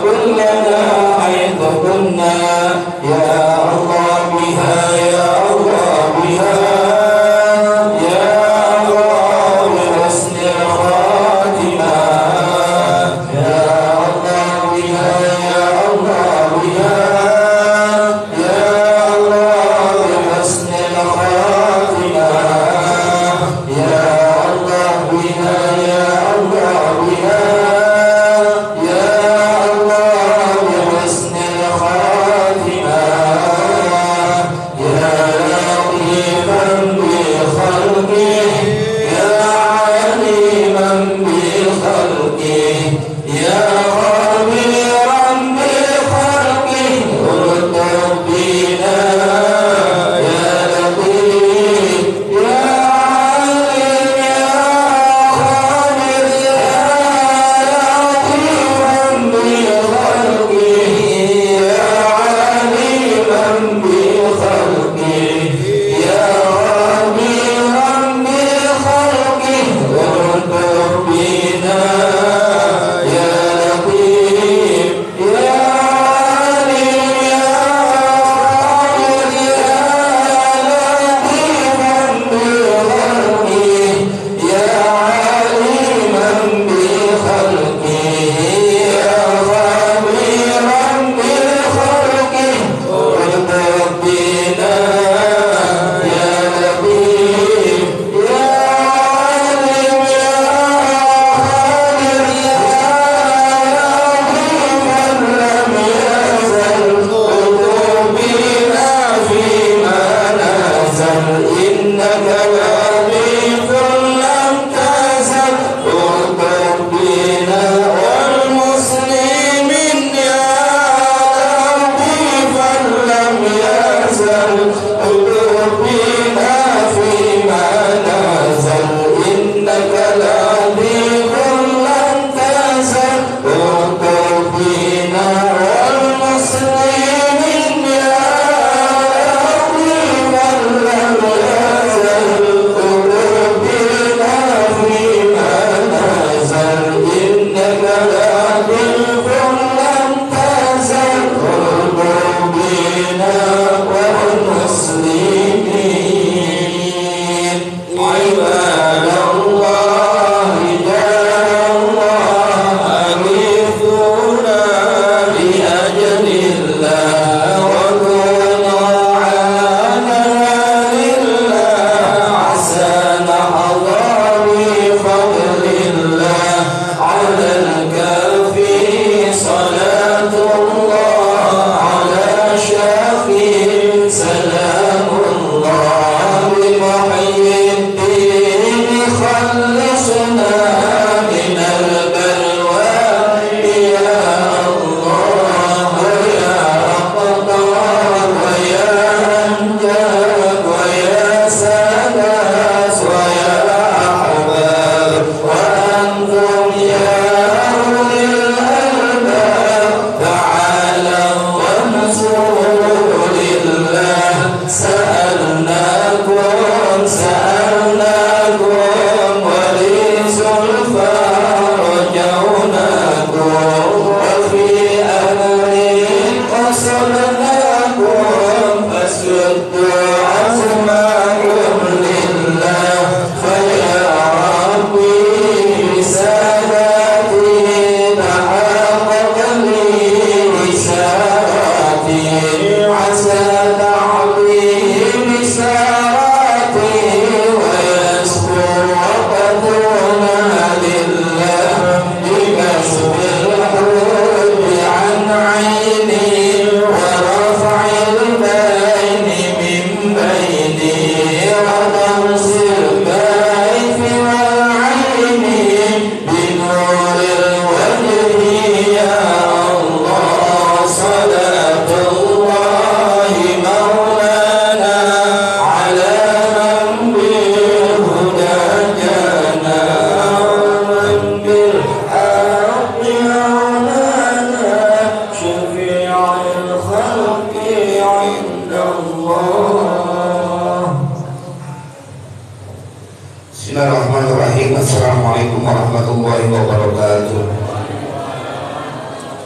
كلنا حيث كنا يا الله بها يا الله بها يا الله بحسن الخاتمة يا الله بها يا الله بها يا الله بحسن الخاتمة يا الله بها يا الله بها يا الله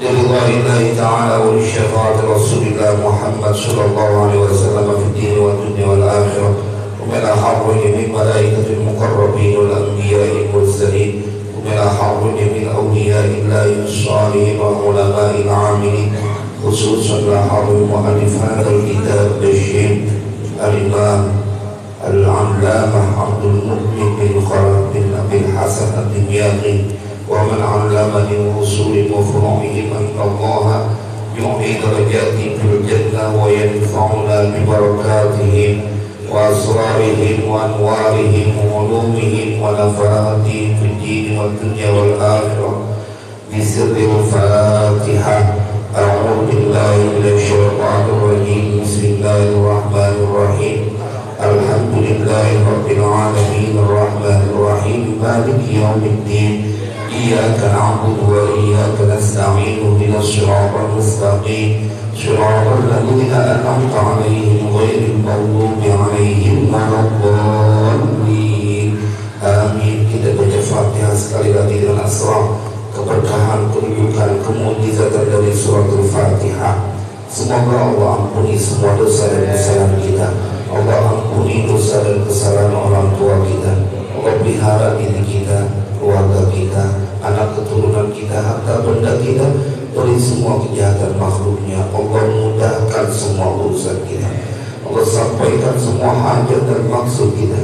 لرضا الله تعالى ولشفاعة رسول الله محمد صلى الله عليه وسلم في الدين والدنيا والآخرة ومن أحرج من ملائكة المقربين والأنبياء المرسلين ومن أحرج من أولياء الله الصالحين والعلماء العاملين خصوصا لحظ مؤلف هذا الكتاب الشيخ الإمام العلامة عبد المؤمن بن خلف بن أبي الحسن الدمياطي ومن علم من وصول وفروعهم أن الله يعطي درجاتهم في الجنة وينفعنا ببركاتهم وأسرارهم وأنوارهم وعلومهم ونفعاتهم في الدين والدنيا والآخرة بسر الفاتحة. أعوذ بالله من الشيطان الرجيم. بسم الله الرحمن الرحيم. الحمد لله رب العالمين الرحمن الرحيم مالك يوم الدين إياك نعبد وإياك نستعين اهدنا الصراط المستقيم صراط الذين أنعمت عليهم غير المغضوب عليهم ولا الضالين. Amin. Kita baca Fatihah sekali lagi dengan asrar keberkahan, kedudukan, kemujizatan dari surat Al-Fatihah. Semoga Allah ampuni semua dosa dan kesalahan kita. Allah ampuni dosa dan kesalahan orang tua kita. Allah pelihara diri kita, keluarga kita, anak keturunan kita, harta benda kita dari semua kejahatan makhluknya. Allah mudahkan semua urusan kita. Allah sampaikan semua hajat dan maksud kita.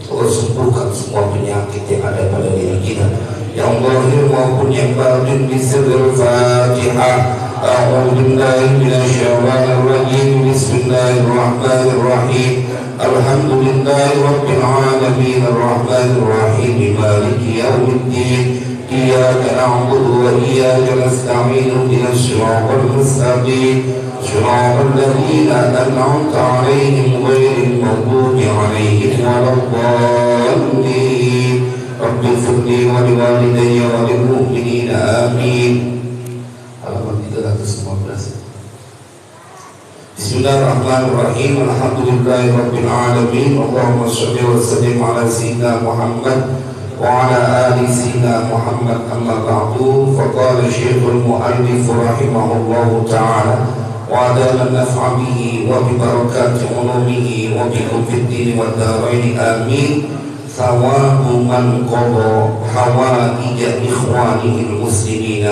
Allah sembuhkan semua penyakit yang ada pada diri kita, yang zahir maupun yang batin. Bismillahil Fatihah. A'udzu billahi minasyaitonir rajim. Bismillahirrahmanirrahim. Alhamdulillahi rabbil alamin arrahmanir rahim maliki yaumiddin. Iyyaka na'budu wa iyyaka nasta'in ihdinas siratal mustaqim صراط الذين أنعمت عليهم غير المغضوب عليهم ولا الضالين. رب اغفر لي ولوالدي وللمؤمنين آمين. Halaman 315. Bismillahirrahmanirrahim. Alhamdulillahi rabbil alamin. Allahumma shalli wa sallim ala sayyidina Muhammad wa ala ali sayyidina Muhammad. Amma ba'du. Faqala Syekhul Mu'allif rahimahullahu ta'ala وعدم النفع به وببركات علومه وبكم في الدين والدارين آمين. ثواب من قضى حوائج إخوانه المسلمين.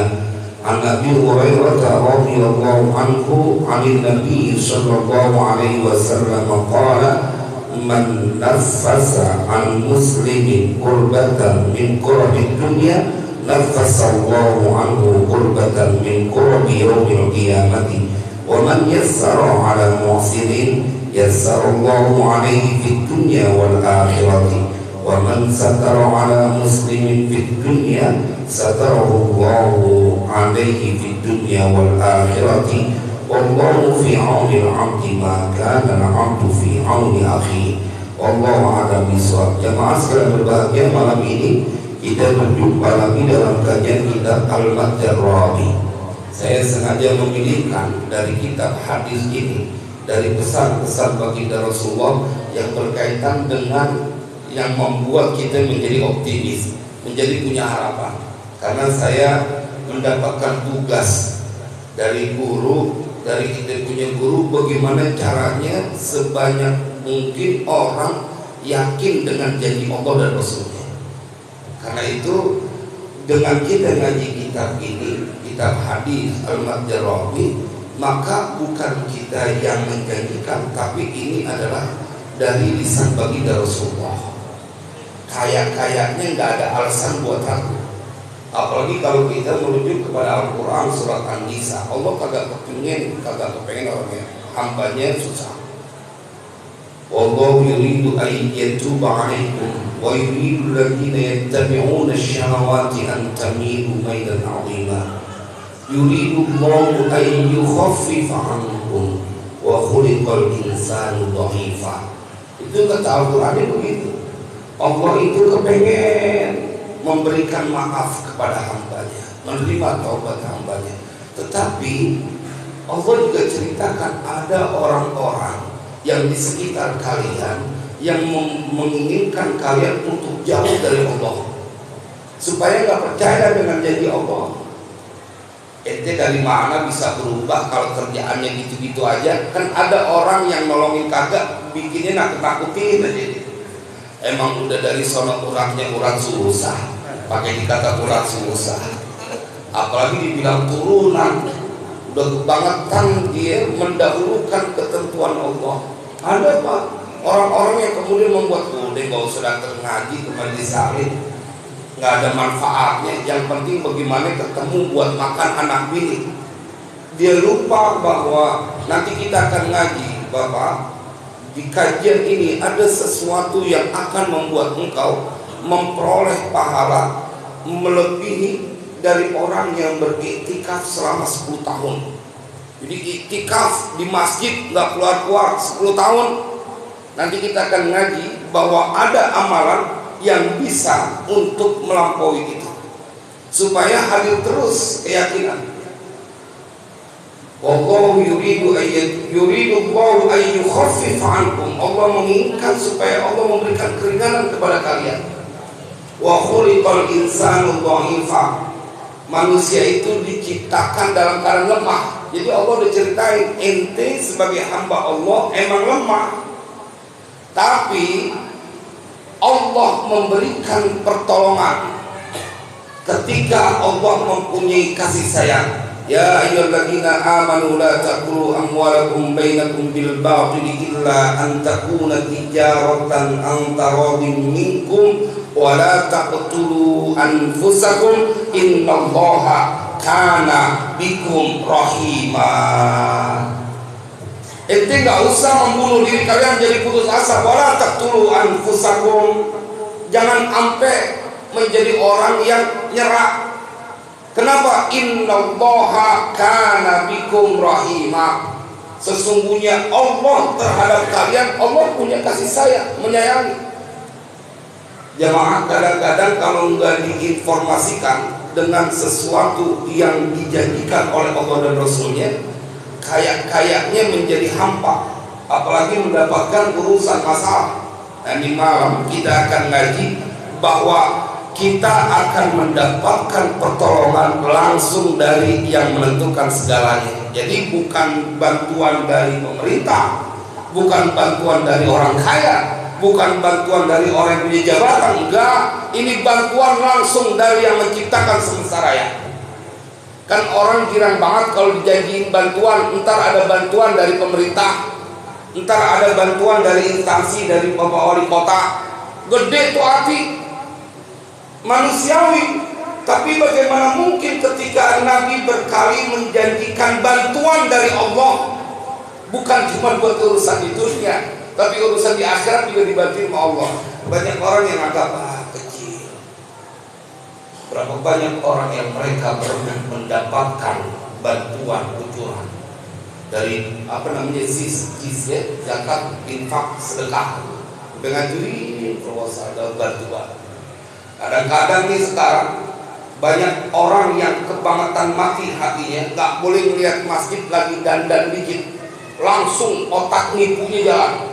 عن أبي هريرة رضي الله عنه عن النبي صلى الله عليه وسلم قال من نفس عن مسلم كربة من كرب الدنيا نفس الله عنه كربة من كرب يوم القيامة. ومن يسر على محسن يسر الله عليه في الدنيا والآخرة. ومن ستر على مسلم في الدنيا ستره الله عليه في الدنيا والآخرة. والله في عون العبد ما كان العبد في عون أخيه. والله أعلم بالصواب. Jamaah sekalian berbahagia, malam ini kita berjumpa lagi dalam kajian kitab Al-Madjar Rabi. Saya sengaja memilihkan dari kitab hadis ini, dari pesan-pesan baginda Rasulullah yang berkaitan dengan yang membuat kita menjadi optimis, menjadi punya harapan. Karena saya mendapatkan tugas dari guru, dari kita punya guru, bagaimana caranya sebanyak mungkin orang yakin dengan janji Allah dan Rasulnya. Karena itu dengan kita ngaji kitab ini, kitab hadis Al-Madjar Rabi, maka bukan kita yang menjanjikan, tapi ini adalah dari lisan baginda Rasulullah. Kayak-kayaknya nggak ada alasan buat ragu. Apalagi kalau kita merujuk kepada Al-Quran surat An-Nisa. Allah kagak kepengen orangnya, hambanya susah. Wallahu yuridu an yatuba alaikum wa yuridu alladhina yattabi'una asy-syahawati an tamilu mailan 'azima. Yuridu Allahu an yukhaffifa 'ankum wa khuliqal insanu dha'ifa. Itu kata Al-Qur'an begitu. Allah itu kepengen memberikan maaf kepada hambanya, menerima taubat hambanya. Tetapi Allah juga ceritakan ada orang-orang yang di sekitar kalian yang menginginkan kalian untuk jauh dari Allah, supaya nggak percaya dengan janji Allah. Ente dari mana bisa berubah kalau kerjaannya gitu-gitu aja? Kan ada orang yang nolongin kagak, bikinnya nakut-nakutin aja. Emang udah dari sono uratnya urat susah, pakai dikata urat susah. Apalagi dibilang turunan, udah kebangetan dia mendahulukan ketentuan Allah. Ada pak orang-orang yang kemudian membuat udah gak usah datang ngaji ke majelis salim, nggak ada manfaatnya, yang penting bagaimana ketemu buat makan anak bini. Dia lupa bahwa nanti kita akan ngaji Bapak, di kajian ini ada sesuatu yang akan membuat engkau memperoleh pahala melebihi dari orang yang beriktikaf selama 10 tahun. Jadi iktikaf di masjid nggak keluar-keluar 10 tahun. Nanti kita akan ngaji bahwa ada amalan yang bisa untuk melampaui itu, supaya hadir terus keyakinan. Wallahu yuridu Allahu an yukhaffif ankum. Allah menginginkan supaya Allah memberikan keringanan kepada kalian. Wa khuliqal insanu dha'ifa. Manusia itu diciptakan dalam keadaan lemah. Jadi Allah udah ceritain ente sebagai hamba Allah emang lemah. Tapi Allah memberikan pertolongan ketika Allah mempunyai kasih sayang. Ya ayyuhalladzina amanu la ta'kulu amwalakum bainakum bil batili illa an takuna tijaratan an taradin minkum wa la taqtulu anfusakum innallaha kana bikum rahima. Ente nggak usah membunuh diri kalian jadi putus asa. Wala taqtulu anfusakum, jangan sampai menjadi orang yang nyerah. Kenapa? Innallaha kana bikum rahima. Sesungguhnya Allah terhadap kalian, Allah punya kasih sayang, menyayangi. Jamaah, kadang-kadang kalau nggak diinformasikan dengan sesuatu yang dijanjikan oleh Allah dan Rasulnya, kayak-kayaknya menjadi hampa, apalagi mendapatkan urusan masalah. Dan di malam kita akan ngaji bahwa kita akan mendapatkan pertolongan langsung dari yang menentukan segalanya. Jadi bukan bantuan dari pemerintah, bukan bantuan dari orang kaya, bukan bantuan dari orang yang punya jabatan, enggak. Ini bantuan langsung dari yang menciptakan semesta raya. Kan orang girang banget kalau dijanjiin bantuan, entar ada bantuan dari pemerintah, entar ada bantuan dari instansi, dari bapak wali kota. Gede tuh hati, manusiawi. Tapi bagaimana mungkin ketika Nabi berkali menjanjikan bantuan dari Allah, bukan cuma buat urusan di dunia, tapi urusan di akhirat juga dibantu sama Allah. Banyak orang yang anggap kecil. Berapa banyak orang yang mereka pernah mendapatkan bantuan kucuran dari zis ya, zakat, infak, sedekah, dengan juri proposal dan bantuan. Kadang-kadang nih sekarang banyak orang yang kebangetan mati hatinya, nggak boleh melihat masjid lagi dandan dikit, langsung otak nipunya jalan.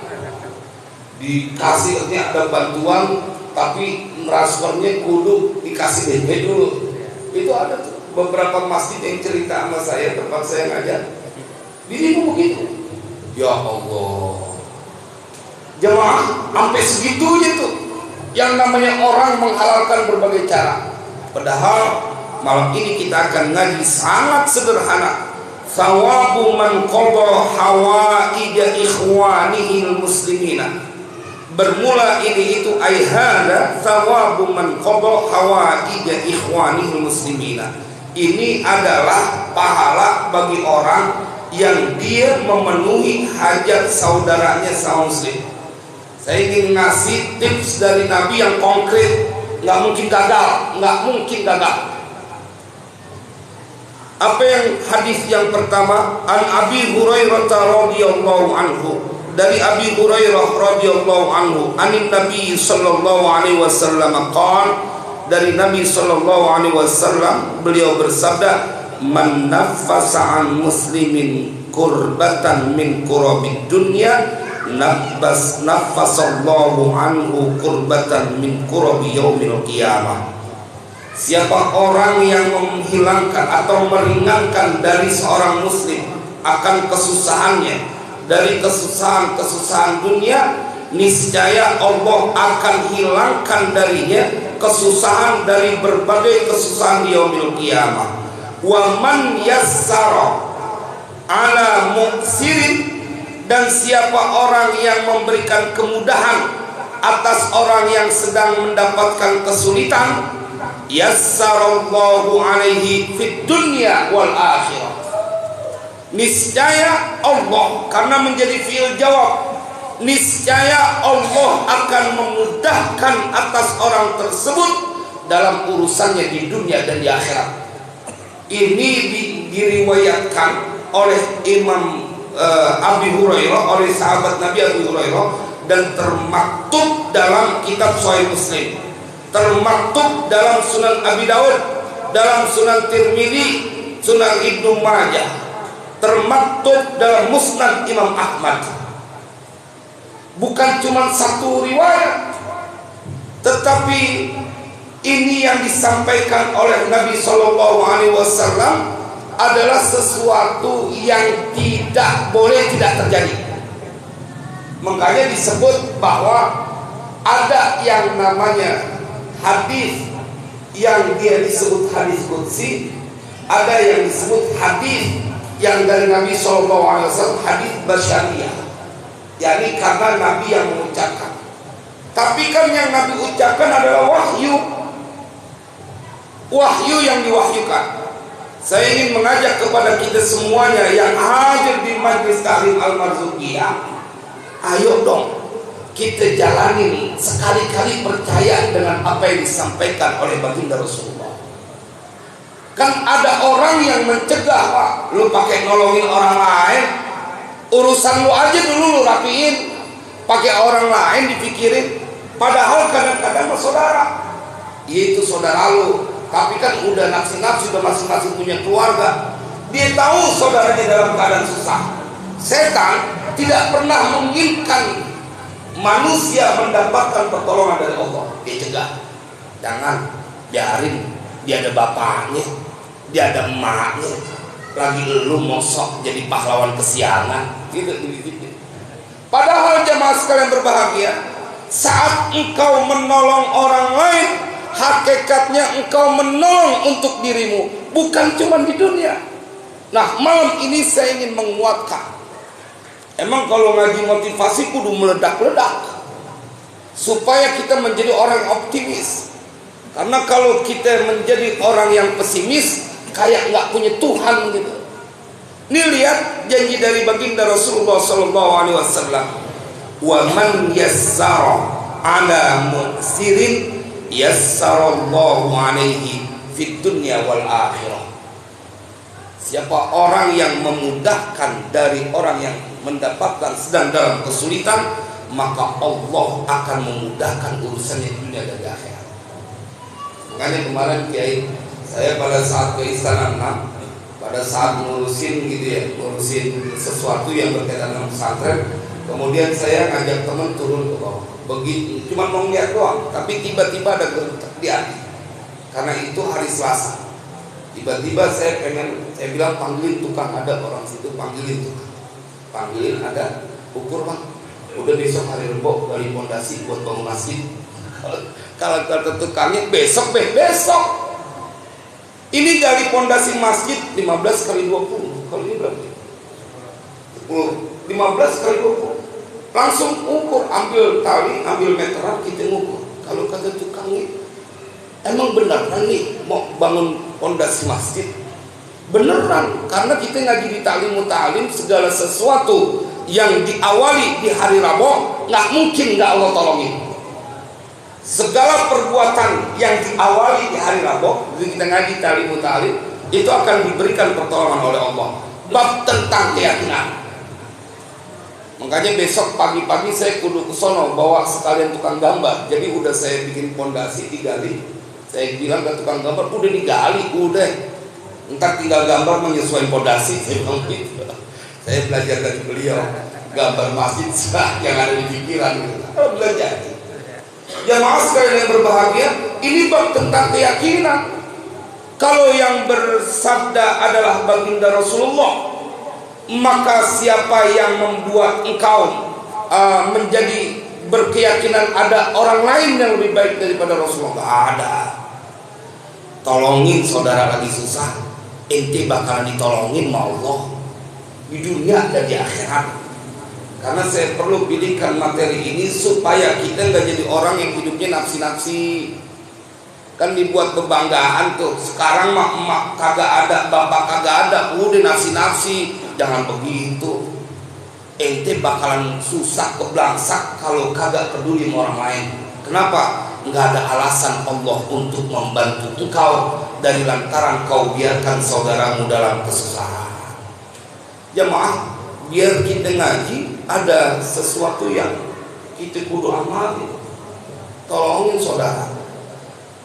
Dikasihnya ada bantuan, tapi transfernya kudu dikasih DP dulu. Itu ada tuh beberapa masjid yang cerita sama saya, tempat saya ngajar, dinipu begitu. Ya Allah, jemaah sampai segitunya tuh. Yang namanya orang menghalalkan berbagai cara. Padahal malam ini kita akan ngaji sangat sederhana. Thawabu man qada hawaija ikhwanihil muslimina. Bermula ini itu aihada thawabu man qada hawaija ikhwanihil muslimina. Ini adalah pahala bagi orang yang dia memenuhi hajat saudaranya saum muslim. Saya ingin ngasih tips dari Nabi yang konkret, nggak mungkin gagal, nggak mungkin gagal. Apa yang hadis yang pertama? An Abi Hurairah radhiyallahu anhu, dari Abi Hurairah radhiyallahu anhu, anin Nabi sallallahu alaihi wasallam qala, dari Nabi sallallahu alaihi wasallam beliau bersabda, man naffasa an muslimin kurbatan min kurabid dunya naffasallahu anhu kurbatan min kurabi yaumil qiyamah. Siapa orang yang menghilangkan atau meringankan dari seorang muslim akan kesusahannya, dari kesusahan-kesusahan dunia, niscaya Allah akan hilangkan darinya kesusahan dari berbagai kesusahan di yaumil qiyamah. Wa man yassara ala muksirin, dan siapa orang yang memberikan kemudahan atas orang yang sedang mendapatkan kesulitan, yassarallahu alaihi fid dunya wal akhirah. Niscaya Allah, karena menjadi fi'il jawab, niscaya Allah akan memudahkan atas orang tersebut dalam urusannya di dunia dan di akhirat. Ini diriwayatkan oleh Imam Abi Hurairah, oleh sahabat Nabi Abi Hurairah, dan termaktub dalam kitab Sahih Muslim, termaktub dalam Sunan Abi Daud, dalam Sunan Tirmidzi, Sunan Ibnu Majah, termaktub dalam Musnad Imam Ahmad. Bukan cuma satu riwayat, tetapi ini yang disampaikan oleh Nabi Shallallahu Alaihi Wasallam adalah sesuatu yang tidak boleh tidak terjadi. Makanya disebut bahwa ada yang namanya hadis yang dia disebut hadis qudsi, ada yang disebut hadis yang dari Nabi Shallallahu Alaihi Wasallam hadis basyariyah, yakni karena Nabi yang mengucapkan. Tapi kan yang Nabi ucapkan adalah wahyu, wahyu yang diwahyukan. Saya ingin mengajak kepada kita semuanya yang hadir di Majlis Ta'lim Al-Marzuqiyah, ayo dong kita jalani nih, sekali-kali percaya dengan apa yang disampaikan oleh baginda Rasulullah. Kan ada orang yang mencegah, Pak, lu pakai nolongin orang lain, urusan lu aja dulu lu rapiin, pakai orang lain dipikirin. Padahal kadang-kadang saudara, yaitu saudara lu, tapi kan udah nafsi-nafsi, udah masing-masing punya keluarga. Dia tahu saudaranya dalam keadaan susah. Setan tidak pernah menginginkan manusia mendapatkan pertolongan dari Allah. Dia cegah, jangan, biarin, dia ada bapaknya, dia ada emaknya, lagi lu mosok jadi pahlawan kesiangan gitu. Padahal jemaah sekalian berbahagia, saat engkau menolong orang lain, hakikatnya engkau menolong untuk dirimu, bukan cuma di dunia. Nah, malam ini saya ingin menguatkan, emang kalau ngaji motivasi kudu meledak-ledak supaya kita menjadi orang yang optimis. Karena kalau kita menjadi orang yang pesimis, kayak nggak punya Tuhan gitu. Ini lihat janji dari baginda Rasulullah SAW, wa man yassara ala mu'sirin yassarallahu alaihi fid dunya wal akhirah. Siapa orang yang memudahkan dari orang yang mendapatkan sedang dalam kesulitan, maka Allah akan memudahkan urusannya di dunia dan di akhirat. Makanya kemarin Kiai, saya pada saat ke Istana 6, pada saat ngurusin gitu ya, ngurusin sesuatu yang berkaitan dengan pesantren, kemudian saya ngajak teman turun ke bawah. Begitu, cuma mau lihat doang, tapi tiba-tiba ada geretak di hati. Karena itu hari Selasa. Tiba-tiba saya bilang panggilin tukang, ada orang situ, panggilin tukang. Panggilin ada, ukur Bang. Udah besok hari Rebo gali pondasi buat bangun masjid. Kalau kata tukangnya besok. Ini gali pondasi masjid 15 kali 20. Kalau ini berapa? 10, 15 kali 20. Langsung ukur, ambil tali, ambil meteran, kita ngukur. Kalau kata tukangnya, emang beneran nih mau bangun pondasi masjid? Beneran, karena kita ngaji di ta'lim segala sesuatu yang diawali di hari Rabu nggak mungkin nggak Allah tolongin. Segala perbuatan yang diawali di hari Rabu, kita ngaji ta'lim itu akan diberikan pertolongan oleh Allah. Bab tentang keyakinan. Makanya besok pagi-pagi saya kudu ke sono bawa sekalian tukang gambar. Jadi udah saya bikin pondasi digali. Saya bilang ke tukang gambar udah digali, udah. Entar tinggal gambar menyesuaikan pondasi. Saya bilang gitu. Saya belajar dari beliau gambar masjid yang ada di pikiran gitu. Belajar. Jamaah sekalian yang berbahagia, Ini bab tentang keyakinan. Kalau yang bersabda adalah baginda Rasulullah, maka siapa yang membuat engkau menjadi berkeyakinan ada orang lain yang lebih baik daripada Rasulullah? Gak ada. Tolongin saudara lagi susah, ente bakalan ditolongin sama Allah di dunia dan di akhirat. Karena saya perlu pilihkan materi ini supaya kita nggak jadi orang yang hidupnya nafsi-nafsi. Kan dibuat kebanggaan tuh, sekarang mah emak kagak ada, bapak kagak ada, udah nafsi-nafsi. Jangan begitu, ente bakalan susah keblangsak kalau kagak peduli sama orang lain. Kenapa? Nggak ada alasan Allah untuk membantu engkau dari lantaran kau biarkan saudaramu dalam kesusahan. Jemaah, biar kita ngaji ada sesuatu yang kita kudu amalin. Tolongin saudara,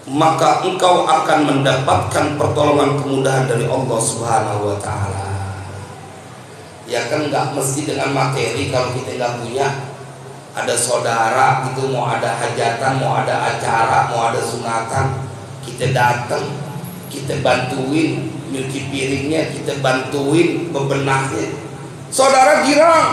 maka engkau akan mendapatkan pertolongan kemudahan dari Allah Subhanahu wa Ta'ala. Ya kan nggak mesti dengan materi. Kalau kita nggak punya, ada saudara gitu mau ada hajatan, mau ada acara, mau ada sunatan, kita datang, kita bantuin nyuci piringnya, kita bantuin bebenahnya. Saudara girang,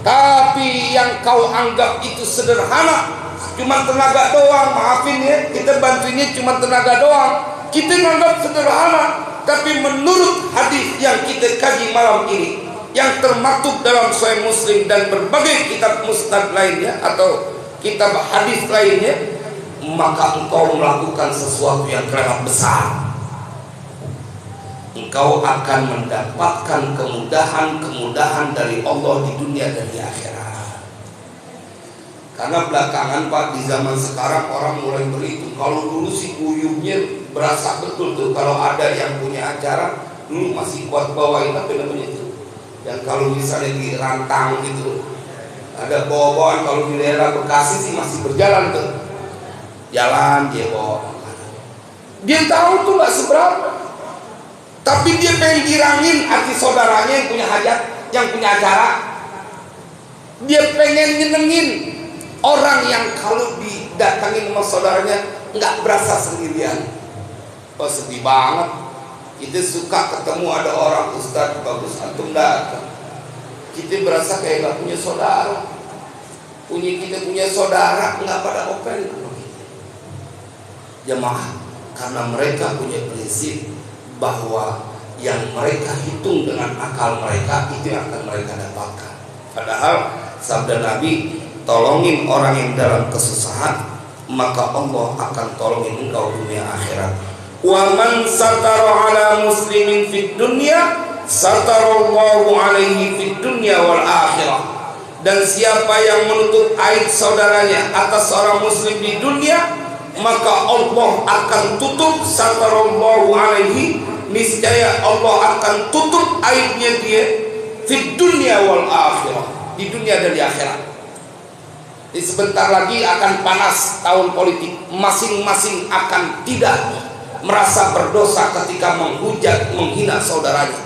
tapi yang kau anggap itu sederhana, cuma tenaga doang, maafin ya, kita bantuinnya cuma tenaga doang, kita nganggap sederhana. Tapi menurut hadis yang kita kaji malam ini, yang termaktub dalam Sahih Muslim dan berbagai kitab musnad lainnya atau kitab hadis lainnya, maka engkau melakukan sesuatu yang sangat besar. Engkau akan mendapatkan kemudahan dari Allah di dunia dan di akhirat. Karena belakangan Pak, di zaman sekarang orang mulai begitu. Kalau dulu si guyubnya berasa betul tuh, kalau ada yang punya acara dulu masih kuat bawain apa namanya itu. Dan kalau misalnya di rantang gitu ada bawa-bawaan, kalau di daerah Bekasi sih masih berjalan tuh, jalan dia bawa. Dia tahu tuh nggak seberapa, tapi dia pengen girangin hati saudaranya yang punya hajat, yang punya acara. Dia pengen nyenengin orang yang kalau didatangin sama saudaranya nggak berasa sendirian. Oh sedih banget. Kita suka ketemu ada orang, Ustadz bagus antum datang, kita berasa kayak gak punya saudara. Kita punya saudara nggak pada open. Jemaah, karena mereka punya prinsip bahwa yang mereka hitung dengan akal mereka itu yang akan mereka dapatkan. Padahal sabda Nabi, tolongin orang yang dalam kesusahan, maka Allah akan tolongin engkau dunia akhirat. Wa man satara ala muslimin fid dunya satarallahu alaihi fid dunya wal akhirah. Dan siapa yang menutup aib saudaranya atas seorang muslim di dunia, maka Allah akan tutup, satarallahu alaihi, niscaya Allah akan tutup aibnya dia fid dunya wal akhirah, di dunia dan di akhirat. Di sebentar lagi akan panas tahun politik, masing-masing akan tidak merasa berdosa ketika menghujat, menghina saudaranya.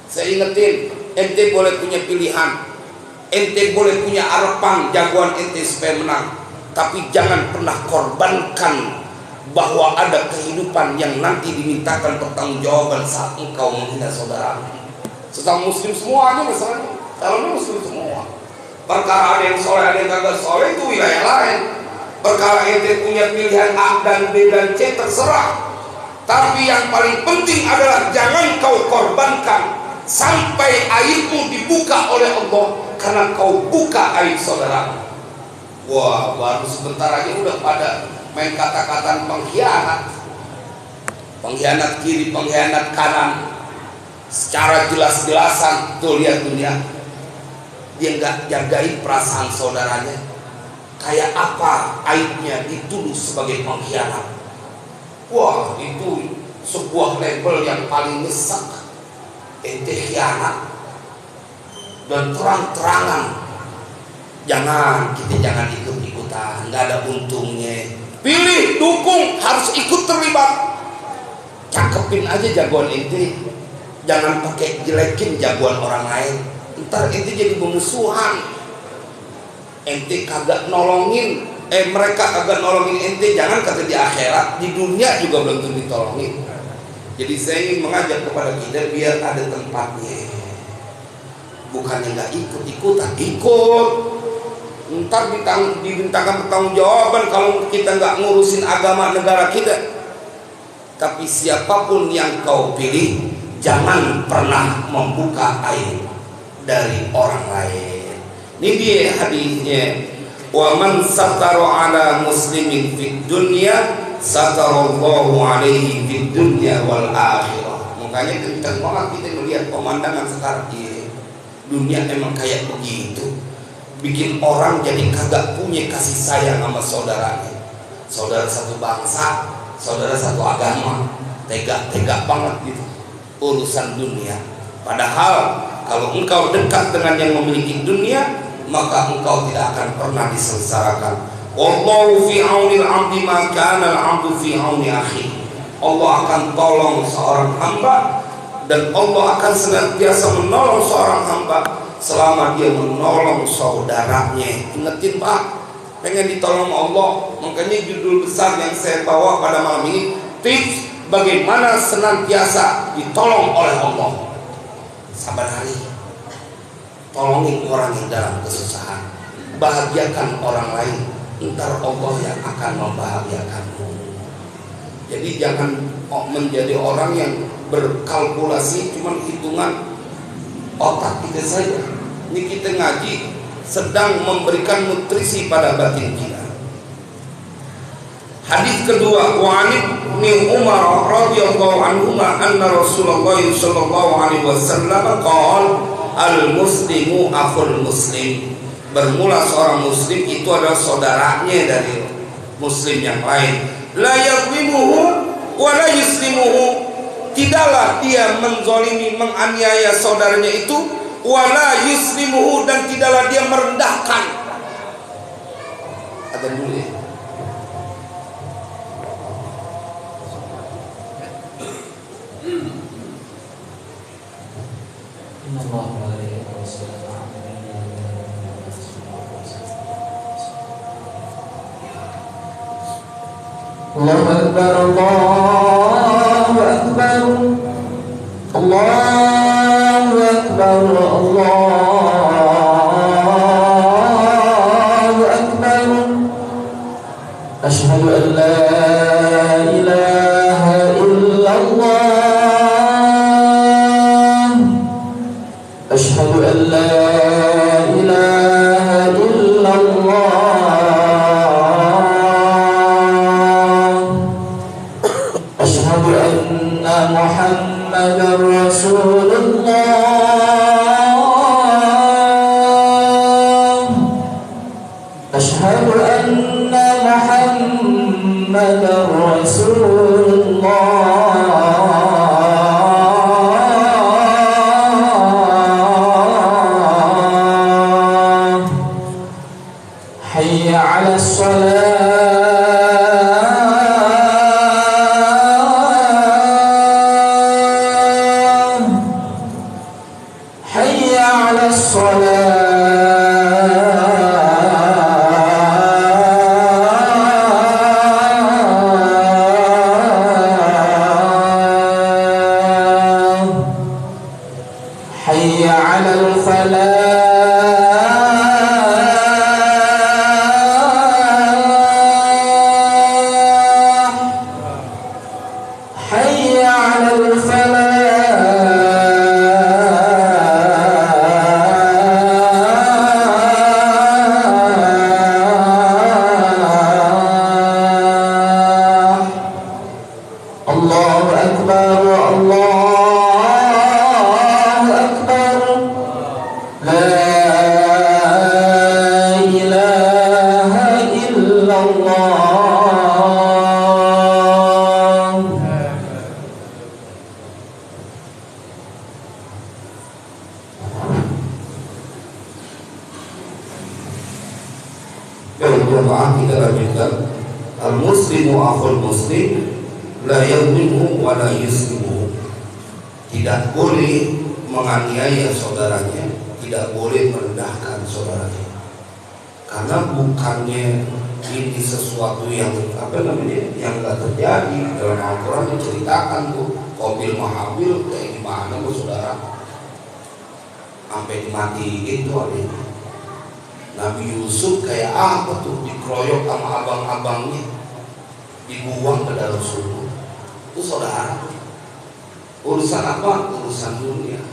Saya ingetin, ente boleh punya pilihan, ente boleh punya harapan jagoan ente supaya menang, tapi jangan pernah korbankan bahwa ada kehidupan yang nanti dimintakan pertanggungjawaban saat engkau menghina saudara. Sesama muslim semuanya masalahnya, calonnya muslim semua. Perkara ada yang soleh, ada yang kagak soleh itu wilayah lain. Perkara ente punya pilihan A dan B dan C terserah. Tapi yang paling penting adalah jangan kau korbankan sampai aibmu dibuka oleh Allah karena kau buka aib saudara. Wah, baru sebentar aja udah pada main kata-kata pengkhianat, pengkhianat kiri, pengkhianat kanan, secara jelas-jelasan. Tuh lihat dunia, dia nggak jagain perasaan saudaranya. Kayak apa aibnya dituduh sebagai pengkhianat. Wah, itu sebuah label yang paling nyesek. Ente khianat dan terang-terangan. Kita jangan ikut-ikutan, nggak ada untungnya. Pilih, dukung, harus ikut terlibat. Cakepin aja jagoan ente, jangan pakai jelekin jagoan orang lain. Ntar ente jadi bermusuhan. Ente kagak nolongin mereka kagak nolongin ente, jangan kata di akhirat, di dunia juga belum tentu ditolongin. Jadi saya ingin mengajak kepada kita biar ada tempatnya, bukannya nggak ikut-ikutan, ikut. Ntar dimintakan pertanggungjawaban kalau kita nggak ngurusin agama negara kita. Tapi siapapun yang kau pilih, jangan pernah membuka aib dari orang lain. Ini dia hadisnya. Wa man satara ala muslimin fid dunya satarallahu alaihi fid dunya wal akhirah. Makanya kencang banget kita melihat pemandangan sekarang ini. Dunia emang kayak begitu, bikin orang jadi kagak punya kasih sayang sama saudaranya. Saudara satu bangsa, saudara satu agama, tega banget gitu urusan dunia. Padahal kalau engkau dekat dengan yang memiliki dunia, maka engkau tidak akan pernah disengsarakan. Wallahu fi aunil 'abdi ma kana al-'abdu fi auni akhi. Allah akan tolong seorang hamba dan Allah akan senantiasa menolong seorang hamba selama dia menolong saudaranya. Ingetin Pak, pengen ditolong Allah. Makanya judul besar yang saya bawa pada malam ini, tips bagaimana senantiasa ditolong oleh Allah. Sabar hari, tolongin orang yang dalam kesusahan, bahagiakan orang lain, ntar Allah yang akan membahagiakanmu. Jadi jangan menjadi orang yang berkalkulasi cuma hitungan otak kita saja. Ini kita ngaji sedang memberikan nutrisi pada batin kita. Hadis kedua, wa Ibnu Umar radhiyallahu anhuma anna Rasulullah sallallahu alaihi wasallam qala al-muslimu akhul muslim. Bermula seorang muslim itu adalah saudaranya dari muslim yang lain. La yadhlimuhu wa la yuslimuhu. Tidaklah dia menzalimi, menganiaya saudaranya itu, wa la yuslimuhu, dan tidaklah dia merendahkan. Ada dulu ya. Allahu Akbar, Allahu Akbar, Allahu Akbar, Allahu Akbar. Asyhadu an la ilaha illallah. Asyhadu an la ilaha illallah. Muhammadar Rasulullah. Asyhadu anna Muhammadar Rasulullah. Hayya 'alas shalah. Jemaah kita lanjutkan. Al-muslimu akhul muslim, la yadhlimuhu wa la yuslimuhu. Tidak boleh menganiaya saudaranya, tidak boleh merendahkan saudaranya. Karena bukannya ini sesuatu yang yang nggak terjadi. Dalam Al-Quran diceritakan tuh Qabil Mahabil kayak gimana bu saudara, sampai dimatiin tuh adanya. Nabi Yusuf kayak apa tuh, dikeroyok sama abang-abangnya, dibuang ke dalam sumur. Itu saudara, urusan apa? Urusan dunia.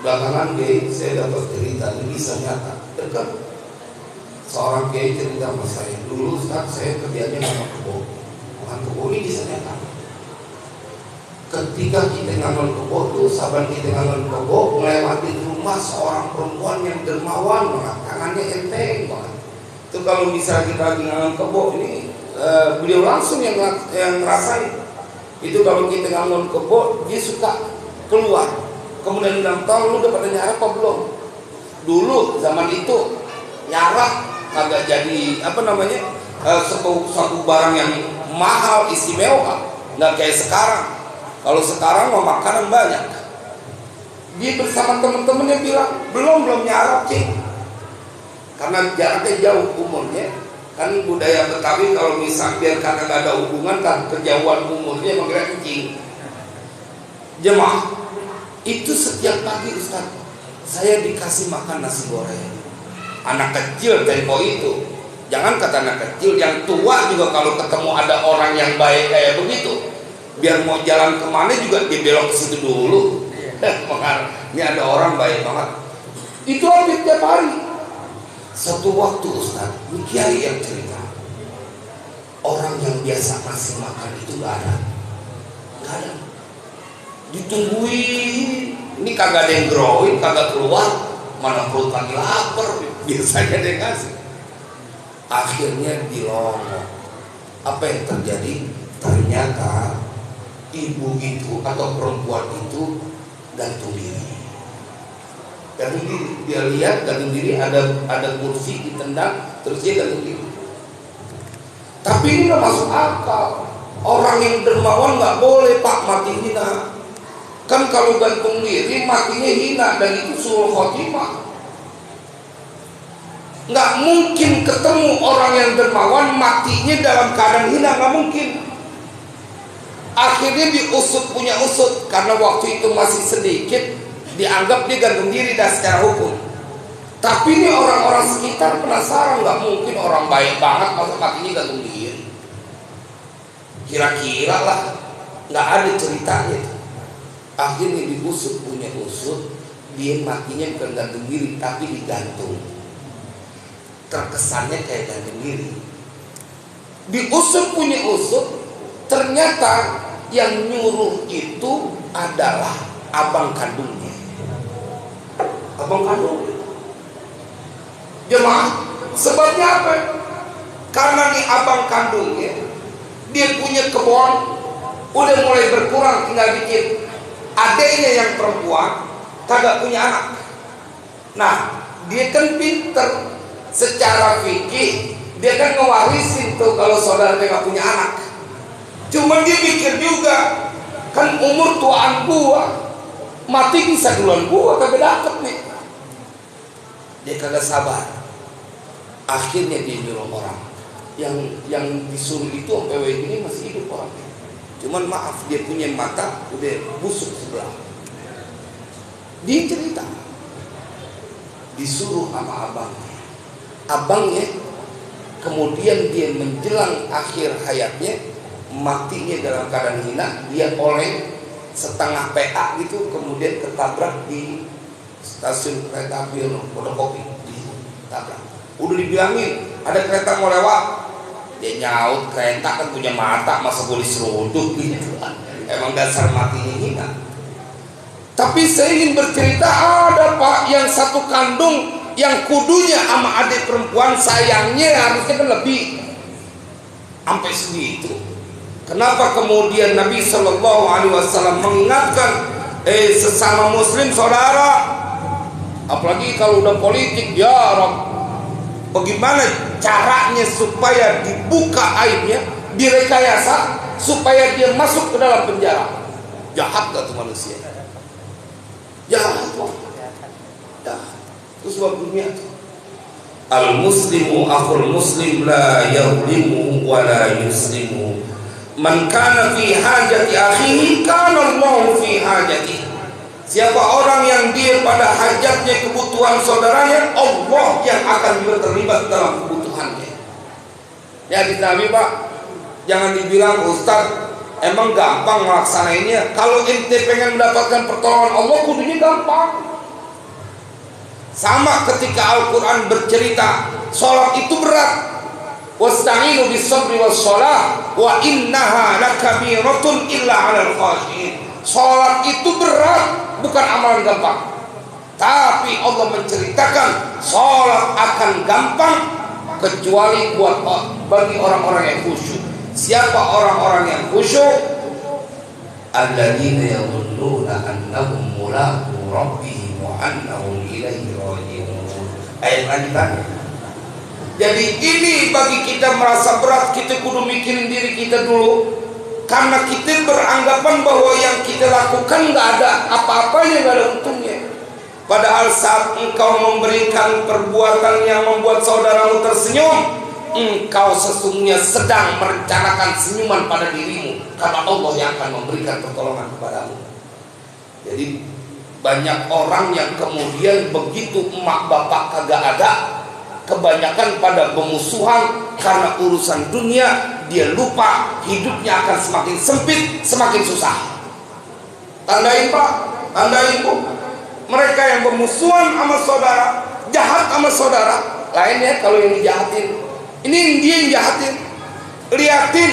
Belakangan saya dapat cerita, ini bisa nyata dekat. Seorang kiai cerita sama saya, dulu saat saya kerjanya sama kebo, makan kebo ini bisa nyata. Ketika kita ngangon kebo tuh, saban kita ngangon kebo, melewati rumah seorang perempuan yang dermawan banget, tangannya enteng banget. Itu kalau misalnya kita lagi ngangon kebo ini, beliau langsung yang ngerasain. Itu kalau kita ngangon kebo, dia suka keluar. Kemudian bilang, "Tol, lu udah pada nyarap apa belum?" Dulu zaman itu nyarap agak jadi suatu barang yang mahal, istimewa, nggak kayak sekarang. Kalau sekarang mau makanan banyak. Dia bersama teman-temannya bilang, belum nyarap cik, karena jaraknya jauh umurnya. Kan budaya Betawi kalau misal biar karena nggak ada hubungan kan kejauhan umurnya manggilnya kencing. Jemaah, itu setiap pagi Ustaz, saya dikasih makan nasi goreng. Anak kecil tempo itu, jangan kata anak kecil, yang tua juga kalau ketemu ada orang yang baik kayak begitu, biar mau jalan kemana juga dia belok ke situ dulu. Ini ada orang baik banget. Itu hampir tiap hari. Satu waktu Ustaz, ini kiai yang cerita, orang yang biasa ngasih makan itu nggak ada. Ditungguin, ini kagak ada yang growing, kagak keluar, mana perut lagi lapar, biasanya dia kasih. Akhirnya dilongok. Apa yang terjadi? Ternyata ibu itu atau perempuan itu gantung diri. Gantung diri, dia lihat gantung diri, ada kursi ditendang, terus dia gantung diri. Tapi ini nggak masuk akal. Orang yang dermawan nggak boleh Pak mati hina. Kan kalau gantung diri matinya hina, dan itu suul khotimah. Nggak mungkin ketemu orang yang dermawan matinya dalam keadaan hina, nggak mungkin. Akhirnya diusut punya usut, karena waktu itu masih sedikit, dianggap dia gantung diri dah secara hukum. Tapi ini orang-orang sekitar penasaran, nggak mungkin orang baik banget masa matinya gantung diri. Kira-kira lah, nggak ada ceritanya. Akhirnya diusut punya usut, dia matinya bukan gantung diri tapi digantung. Terkesannya kayak gantung diri. Diusut punya usut, ternyata yang nyuruh itu adalah abang kandungnya. Abang kandung. Jemaah, sebabnya apa? Karena nih abang kandungnya, dia punya kebun, udah mulai berkurang, tinggal dikit. Adiknya yang perempuan kagak punya anak. Nah, dia kan pinter secara fikih, dia kan ngewarisin tuh kalau saudara dia nggak punya anak. Cuma dia mikir juga, kan umur tuaan gua, mati bisa duluan gua, kagak dapet nih. Dia kagak sabar. Akhirnya dia nyuruh orang yang disuruh itu sampai ini masih hidup orangnya. Cuman maaf, dia punya mata udah busuk sebelah. Dia cerita, disuruh sama abangnya, kemudian dia menjelang akhir hayatnya, matinya dalam keadaan hina, dia oleng setengah PA gitu, kemudian ketabrak di stasiun kereta api Pondokopi, ditabrak. Udah dibilangin ada kereta mau lewat, dia nyaut, kereta kan punya mata, masa boleh seruduk gitu. Emang dasar matinya hina. Tapi saya ingin bercerita, ada Pak yang satu kandung, yang kudunya sama adik perempuan, sayangnya harusnya kan lebih, sampai segitu. Kenapa kemudian Nabi SAW mengingatkan sesama muslim saudara, apalagi kalau udah politik, ya Rabb, bagaimana caranya supaya dibuka aibnya, direkayasa supaya dia masuk ke dalam penjara. Jahat gak tuh manusia? Jahat kok. Jahat. Itu sebab dunia tuh. Al muslimu akhul muslim la yadhlimu wa la yuslimu. Man kana fi hajati akhihi kana Allah fi hajatihi. Siapa orang yang dia pada hajatnya, kebutuhan saudaranya, Allah yang akan juga terlibat dalam kebutuhannya. Ya Nabi Pak, jangan dibilang Ustaz emang gampang melaksanainnya. Kalau ente pengen mendapatkan pertolongan Allah, kudunya gampang. Sama ketika Al-Quran bercerita sholat itu berat. Wasta'inu bis-sabri was-shalah wa innaha lakabiratun illa 'alal khashiyin. Sholat itu berat, bukan amalan gampang. Tapi Allah menceritakan sholat akan gampang kecuali bagi orang-orang yang khusyuk. Siapa orang-orang yang khusyuk? Alladzina yadhunnuna annahum mulaqu rabbihim wa annahum ilaihi raji'un. Ayat lanjutannya. Jadi ini bagi kita merasa berat, kita kudu mikirin diri kita dulu. Karena kita beranggapan bahwa yang kita lakukan nggak ada apa-apanya, nggak ada untungnya. Padahal saat engkau memberikan perbuatan yang membuat saudaramu tersenyum, engkau sesungguhnya sedang merencanakan senyuman pada dirimu, karena Allah yang akan memberikan pertolongan kepadamu. Jadi banyak orang yang kemudian begitu emak bapak kagak ada, kebanyakan pada pemusuhan karena urusan dunia. Dia lupa hidupnya akan semakin sempit, semakin susah. Tandain Pak, tandain Bu. Mereka yang bermusuhan sama saudara, jahat sama saudara, lainnya kalau yang dijahatin, ini dia yang jahatin. Liatin,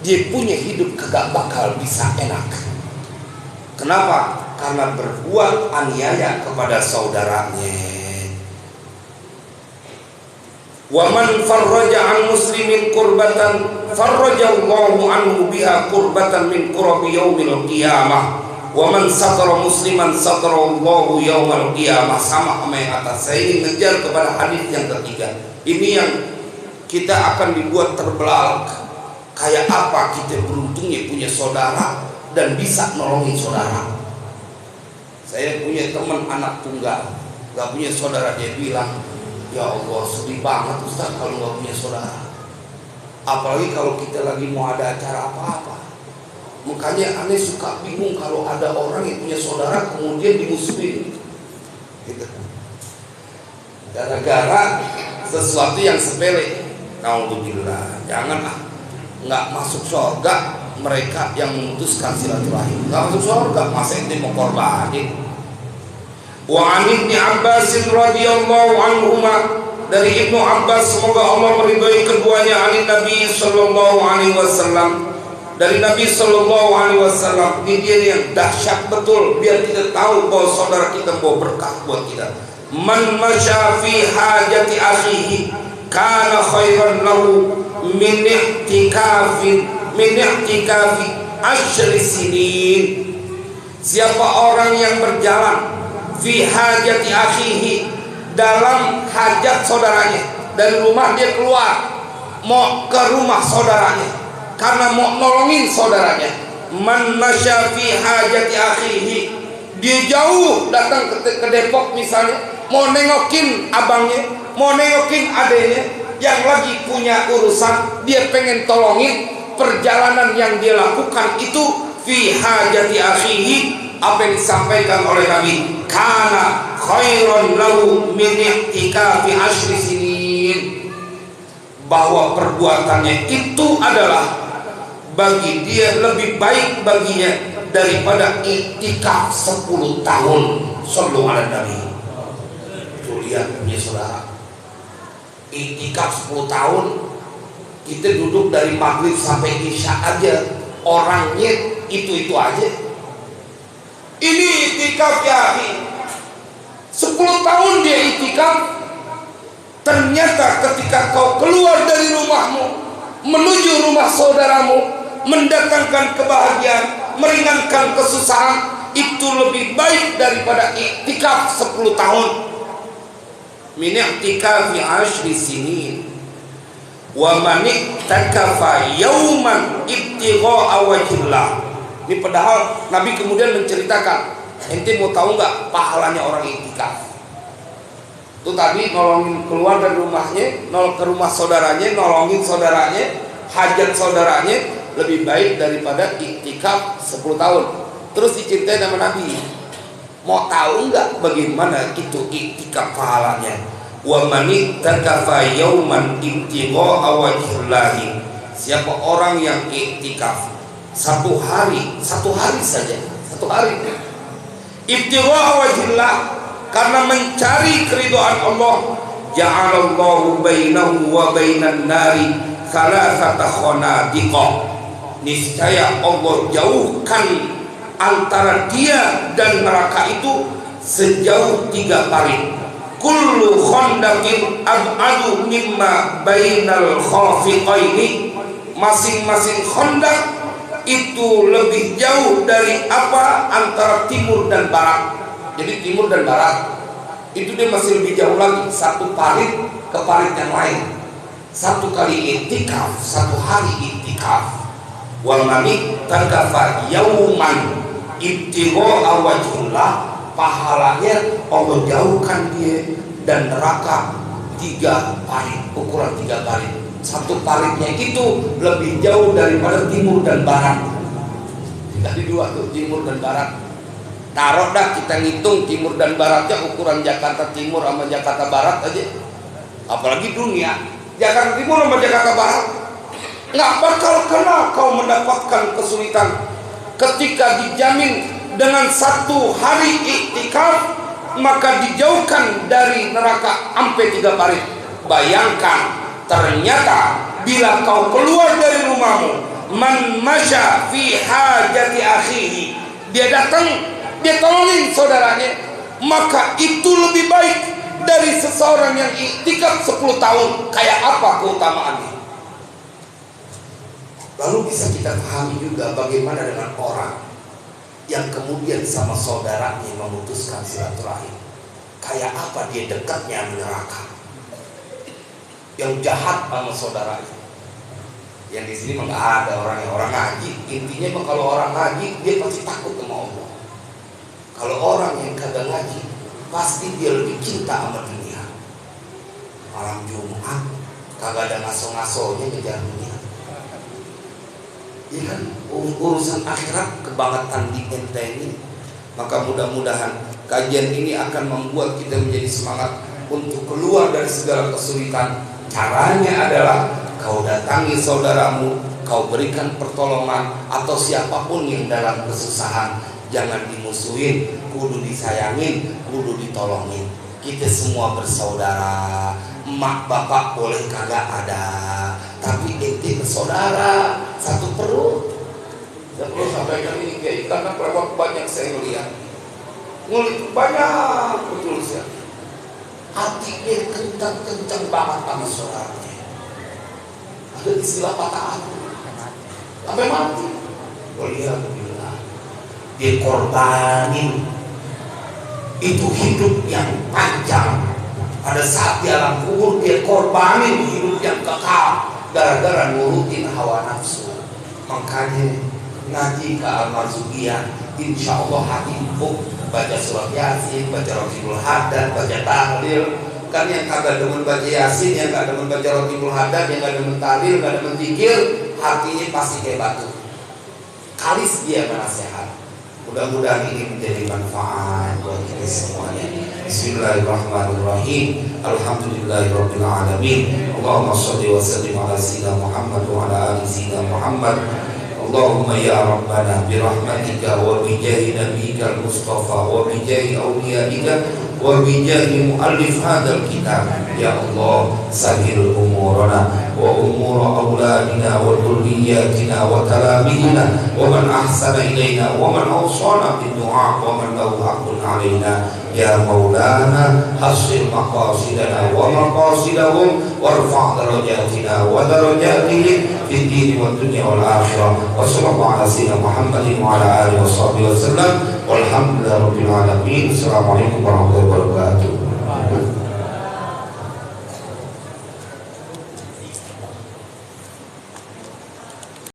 dia punya hidup kagak bakal bisa enak. Kenapa? Karena berbuat aniaya kepada saudaranya. Wa man farraja an muslimin kurbatan farrajallahu anhu biha kurbatan min kurabi yaumil qiyamah. Wa man satara musliman satarallahu yaumal qiyamah. Sama yang atas. Saya ingin ngejar kepada hadis yang ketiga. Ini yang kita akan dibuat terbelalak. Kayak apa kita beruntungnya punya saudara dan bisa nolongin saudara. Saya punya teman anak tunggal, gak punya saudara. Dia bilang, ya Allah sedih banget Ustaz kalau gak punya saudara. Apalagi kalau kita lagi mau ada acara apa-apa. Makanya aneh suka bingung kalau ada orang yang punya saudara kemudian dimusuhin gitu. Gara-gara sesuatu yang sepele. Naudzubillah. Janganlah. Nggak masuk surga mereka yang memutuskan silaturahim. Nggak masuk surga, masa ente mau korbanin. Wa an Ibnu Abbas radhiyallahu anhuma, dari Ibnu Abbas semoga Allah meridhai keduanya, anin Nabi sallallahu alaihi wasallam, dari Nabi sallallahu alaihi wasallam. Ini dia yang dahsyat betul, biar kita tahu bahwa saudara kita bawa berkah buat kita. Man masya fi hajati akhihi kana khairan lahu min i'tikafi asyri sinin. Siapa orang yang berjalan fi hajati akhihi, dalam hajat saudaranya, dari rumah dia keluar mau ke rumah saudaranya karena mau nolongin saudaranya. Man masya fi hajati akhihi, dia jauh datang ke Depok misalnya, mau nengokin abangnya, mau nengokin adenya yang lagi punya urusan, dia pengen tolongin. Perjalanan yang dia lakukan itu fi hajati akhihi, apa yang disampaikan oleh Nabi, kana khairan lahu min i'tikafi asyri sinin, bahwa perbuatannya itu adalah bagi dia lebih baik baginya daripada i'tikaf 10 tahun. Sallu ala Nabi. Itu lihat punya saudara, i'tikaf 10 tahun. Kita duduk dari maghrib sampai isya aja, orangnya itu aja. Ini i'tikaf ya, 10 tahun dia i'tikaf. Ternyata ketika kau keluar dari rumahmu menuju rumah saudaramu, mendatangkan kebahagiaan, meringankan kesusahan, itu lebih baik daripada i'tikaf 10 tahun. Min i'tikafi asyri sinin. Wa man i'takafa yauman ibtigha'a wajhillah. Ini padahal Nabi kemudian menceritakan, ente mau tahu nggak pahalanya orang i'tikaf? Itu tadi nolongin keluar dari rumahnya, ke rumah saudaranya, nolongin saudaranya, hajat saudaranya lebih baik daripada iktikaf 10 tahun. Terus diceritain sama Nabi. Mau tahu nggak bagaimana itu iktikaf pahalanya? Wa man ittakafa yauman ibtigha'a wajhillahi. Siapa orang yang iktikaf satu hari saja, satu hari. Ibtigha'a wajhillah, karena mencari keridhaan Allah. Ja'alallahu bainahu wa bainan nari thalathata khanadiqa. Niscaya Allah jauhkan antara dia dan neraka itu sejauh 3 parit. Kullu khandaqin ab'adu mimma bainal khafiqaini. Masing-masing khandaq itu lebih jauh dari apa antara timur dan barat. Jadi timur dan barat itu dia masih lebih jauh lagi, satu parit ke parit yang lain. Satu kali iktikaf, satu hari iktikaf. Wal manik takafa yauman ibtigha'a wajhillah, pahalanya Allah jauhkan dia dan neraka 3 parit, ukuran 3 parit. Satu paritnya itu lebih jauh daripada timur dan barat. Tadi 2 tuh, timur dan barat. Taruh dah kita ngitung timur dan baratnya, ukuran Jakarta Timur sama Jakarta Barat aja. Apalagi dunia, Jakarta Timur sama Jakarta Barat. Nggak bakal kena kau mendapatkan kesulitan ketika dijamin dengan 1 hari iktikaf, maka dijauhkan dari neraka sampai 3 parit. Bayangkan, ternyata bila kau keluar dari rumahmu, man masya fi hajati akhihi, dia datang, dia tolongin saudaranya, maka itu lebih baik dari seseorang yang iktikaf 10 tahun. Kayak apa keutamaannya? Lalu bisa kita pahami juga bagaimana dengan orang yang kemudian sama saudaranya memutuskan silaturahim. Kayak apa dia dekatnya neraka. Yang jahat sama saudaranya. Yang di sini mah nggak ada orang ngaji. Intinya mah kalau orang ngaji dia pasti takut sama Allah. Kalau orang yang kagak ngaji, pasti dia lebih cinta sama dunia. Malam Jumat kagak ada ngaso-ngasonya ngejar dunia. Ya kan, urusan akhirat kebangetan di ente ini. Maka mudah-mudahan kajian ini akan membuat kita menjadi semangat untuk keluar dari segala kesulitan. Caranya adalah kau datangi saudaramu, kau berikan pertolongan, atau siapapun yang dalam kesusahan. Jangan dimusuhin, kudu disayangin, kudu ditolongin. Kita semua bersaudara. Emak bapak boleh kagak ada, tapi ente bersaudara, satu perut. Saya perlu sampaikan ini kayak karena berapa banyak saya melihat ngulik banyak betul sih. Hatinya kencang-kencang banget sama saudaranya. Ada istilah patah hati sampai mati. Waliyahulillah. Dia korbanin itu hidup yang panjang. Pada saat di alam kubur dia korbanin hidup yang kekal gara-gara nurutin hawa nafsu. Makanya ngaji ke Al-Marzuqiyah, insya Allah hati empuk. Baca surat Yasin, baca Raqibul Haddad, baca tahlil. Kan yang kagak demen baca Yasin, yang kagak demen baca Raqibul Haddad, yang kagak demen tahlil, kagak demen zikir, hatinya pasti kayak batu. Kalis dia menasehat. Mudah-mudahan ini menjadi manfaat buat kita semuanya. Bismillahirrahmanirrahim. Alhamdulillahirabbil alamin. Allahumma shalli wa sallim ala sayyidina Muhammad wa ala ali sayyidina Muhammad. Allahumma ya Rabbana birahmatika wa bijahi nabiyyikal Mustafa wa bijahi awliyaika wa bijahi muallif hadzal kitab. Ya Allah, sahil umurana wa umur auladina wa dhurriyyatina wa talamidina wa man ahsana ilaina wa man awsana bid du'a wa man lahu haqqun alaina. Ya Maulana hasil maqasidana wa maqasidahum warfa' darajatina wa darajatihim fid din wa dunya wal akhirah. Wa sallallahu ala sayyidina Muhammadin wa ala alihi wa sahbihi wasallam. Walhamdulillahirabbil alamin. Assalamualaikum warahmatullahi wabarakatuh.